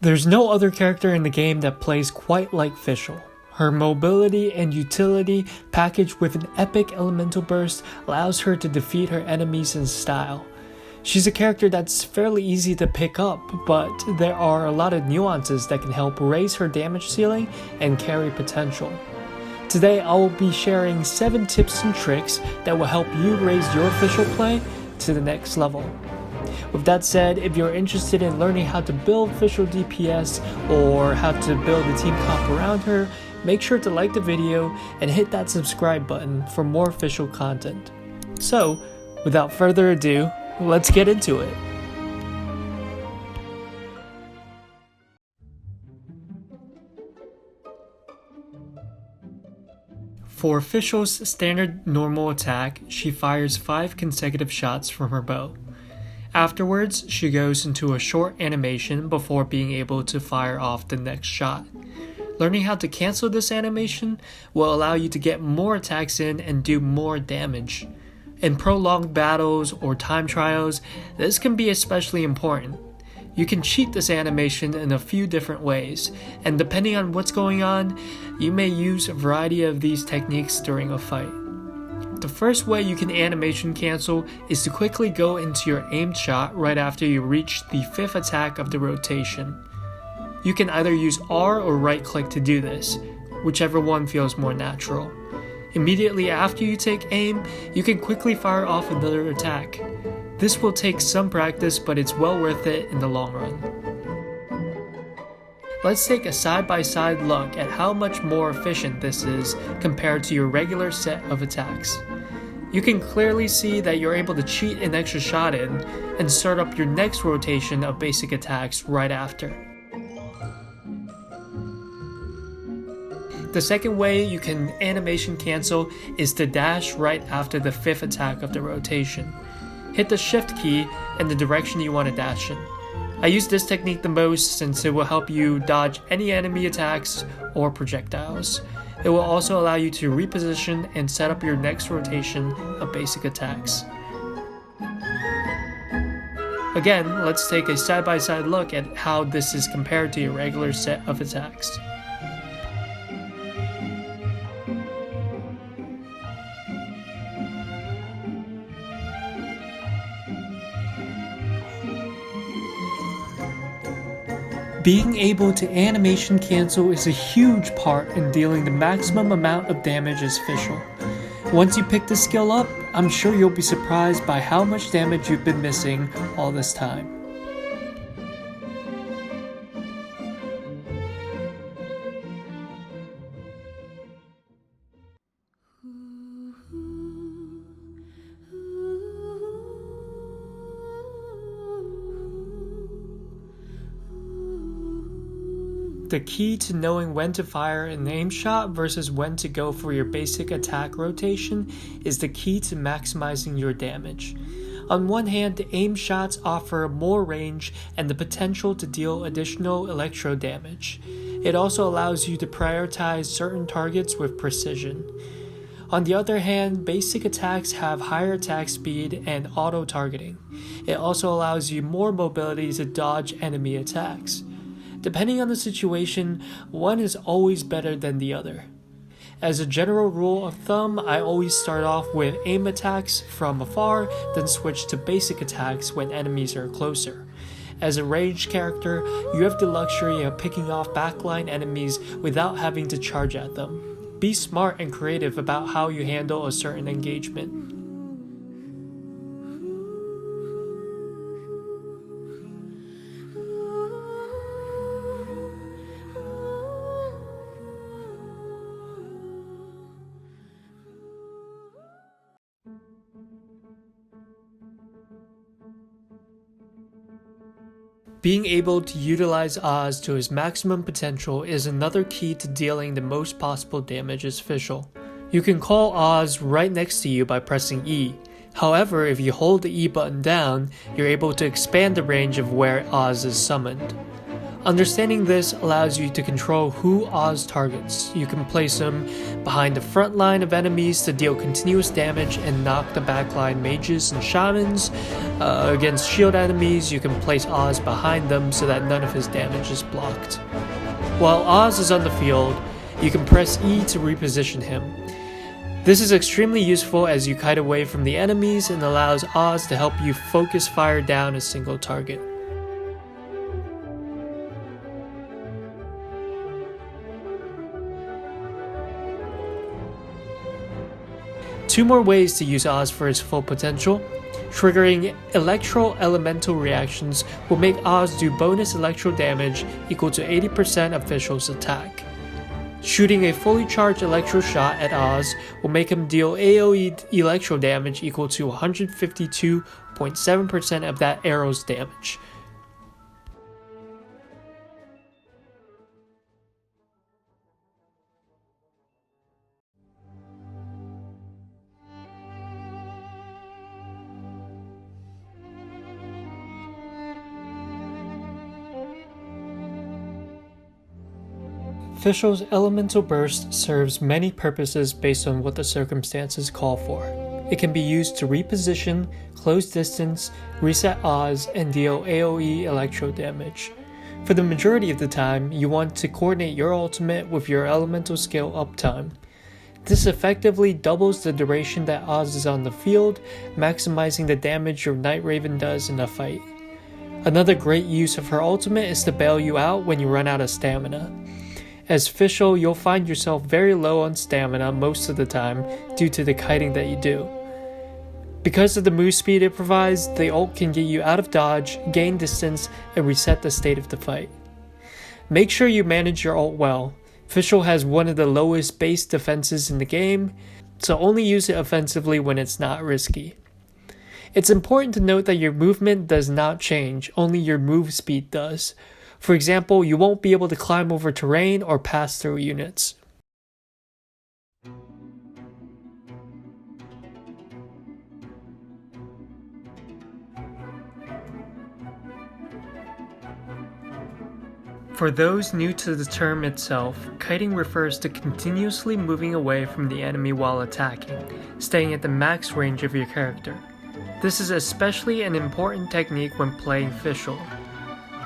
There's no other character in the game that plays quite like Fischl. Her mobility and utility, packaged with an epic elemental burst, allows her to defeat her enemies in style. She's a character that's fairly easy to pick up, but there are a lot of nuances that can help raise her damage ceiling and carry potential. Today I will be sharing 7 tips and tricks that will help you raise your Fischl play to the next level. With that said, if you're interested in learning how to build Fischl DPS or how to build a team comp around her, make sure to like the video and hit that subscribe button for more Fischl content. So, without further ado, let's get into it. For Fischl's standard normal attack, she fires 5 consecutive shots from her bow. Afterwards, she goes into a short animation before being able to fire off the next shot. Learning how to cancel this animation will allow you to get more attacks in and do more damage. In prolonged battles or time trials, this can be especially important. You can cheat this animation in a few different ways, and depending on what's going on, you may use a variety of these techniques during a fight. The first way you can animation cancel is to quickly go into your aimed shot right after you reach the 5th attack of the rotation. You can either use R or right click to do this, whichever one feels more natural. Immediately after you take aim, you can quickly fire off another attack. This will take some practice, but it's well worth it in the long run. Let's take a side-by-side look at how much more efficient this is compared to your regular set of attacks. You can clearly see that you're able to cheat an extra shot in and start up your next rotation of basic attacks right after. The second way you can animation cancel is to dash right after the 5th attack of the rotation. Hit the shift key and the direction you want to dash in. I use this technique the most since it will help you dodge any enemy attacks or projectiles. It will also allow you to reposition and set up your next rotation of basic attacks. Again, let's take a side-by-side look at how this is compared to your regular set of attacks. Being able to animation cancel is a huge part in dealing the maximum amount of damage as Fischl. Once you pick the skill up, I'm sure you'll be surprised by how much damage you've been missing all this time. The key to knowing when to fire an aim shot versus when to go for your basic attack rotation is the key to maximizing your damage. On one hand, the aim shots offer more range and the potential to deal additional electro damage. It also allows you to prioritize certain targets with precision. On the other hand, basic attacks have higher attack speed and auto-targeting. It also allows you more mobility to dodge enemy attacks. Depending on the situation, one is always better than the other. As a general rule of thumb, I always start off with aim attacks from afar, then switch to basic attacks when enemies are closer. As a ranged character, you have the luxury of picking off backline enemies without having to charge at them. Be smart and creative about how you handle a certain engagement. Being able to utilize Oz to his maximum potential is another key to dealing the most possible damage as Fischl. You can call Oz right next to you by pressing E. However, if you hold the E button down, you're able to expand the range of where Oz is summoned. Understanding this allows you to control who Oz targets. You can place him behind the front line of enemies to deal continuous damage and knock the backline mages and shamans. Against shield enemies, you can place Oz behind them so that none of his damage is blocked. While Oz is on the field, you can press E to reposition him. This is extremely useful as you kite away from the enemies and allows Oz to help you focus fire down a single target. Two more ways to use Oz for his full potential. Triggering electro-elemental reactions will make Oz do bonus electro damage equal to 80% of Fischl's attack. Shooting a fully charged electro shot at Oz will make him deal AoE electro damage equal to 152.7% of that arrow's damage. Fischl's Elemental Burst serves many purposes based on what the circumstances call for. It can be used to reposition, close distance, reset Oz, and deal AoE electro damage. For the majority of the time, you want to coordinate your ultimate with your elemental skill uptime. This effectively doubles the duration that Oz is on the field, maximizing the damage your Night Raven does in a fight. Another great use of her ultimate is to bail you out when you run out of stamina. As Fischl, you'll find yourself very low on stamina most of the time due to the kiting that you do. Because of the move speed it provides, the ult can get you out of dodge, gain distance, and reset the state of the fight. Make sure you manage your ult well. Fischl has one of the lowest base defenses in the game, so only use it offensively when it's not risky. It's important to note that your movement does not change, only your move speed does. For example, you won't be able to climb over terrain or pass through units. For those new to the term itself, kiting refers to continuously moving away from the enemy while attacking, staying at the max range of your character. This is especially an important technique when playing Fischl.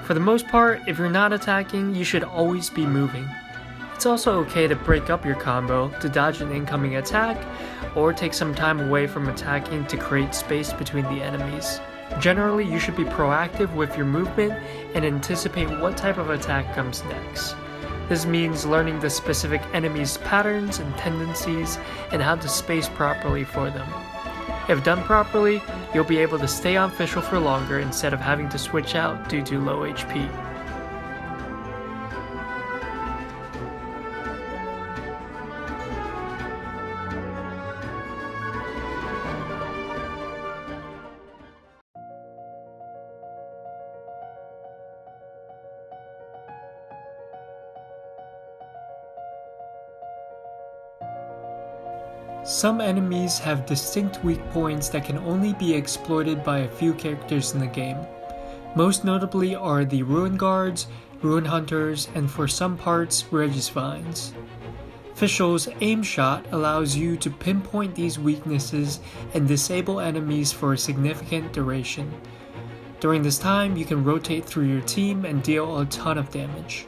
For the most part, if you're not attacking, you should always be moving. It's also okay to break up your combo to dodge an incoming attack, or take some time away from attacking to create space between the enemies. Generally, you should be proactive with your movement and anticipate what type of attack comes next. This means learning the specific enemy's patterns and tendencies and how to space properly for them. If done properly, you'll be able to stay on Fischl for longer instead of having to switch out due to low HP. Some enemies have distinct weak points that can only be exploited by a few characters in the game. Most notably are the Ruin Guards, Ruin Hunters, and for some parts, Regisvines. Fischl's Aim Shot allows you to pinpoint these weaknesses and disable enemies for a significant duration. During this time, you can rotate through your team and deal a ton of damage.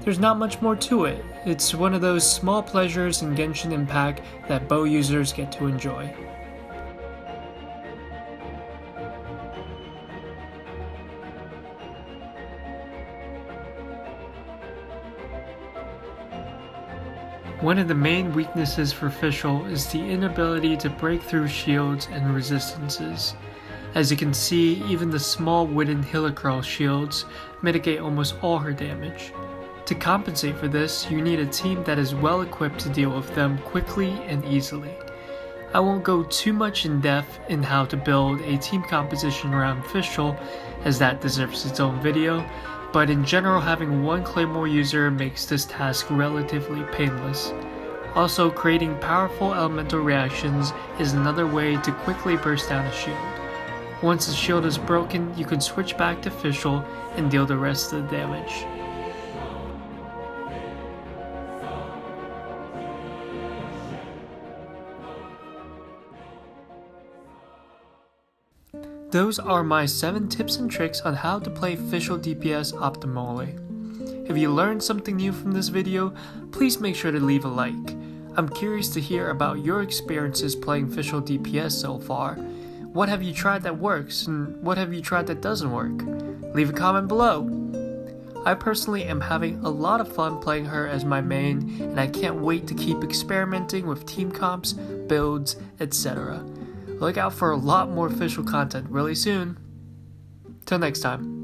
There's not much more to it. It's one of those small pleasures in Genshin Impact that bow users get to enjoy. One of the main weaknesses for Fischl is the inability to break through shields and resistances. As you can see, even the small wooden Hillikrall shields mitigate almost all her damage. To compensate for this, you need a team that is well equipped to deal with them quickly and easily. I won't go too much in depth in how to build a team composition around Fischl, as that deserves its own video, but in general having one Claymore user makes this task relatively painless. Also, creating powerful elemental reactions is another way to quickly burst down a shield. Once his shield is broken, you can switch back to Fischl and deal the rest of the damage. Those are my 7 tips and tricks on how to play Fischl DPS optimally. If you learned something new from this video, please make sure to leave a like. I'm curious to hear about your experiences playing Fischl DPS so far. What have you tried that works, and what have you tried that doesn't work? Leave a comment below. I personally am having a lot of fun playing her as my main, and I can't wait to keep experimenting with team comps, builds, etc. Look out for a lot more Fischl content really soon. Till next time.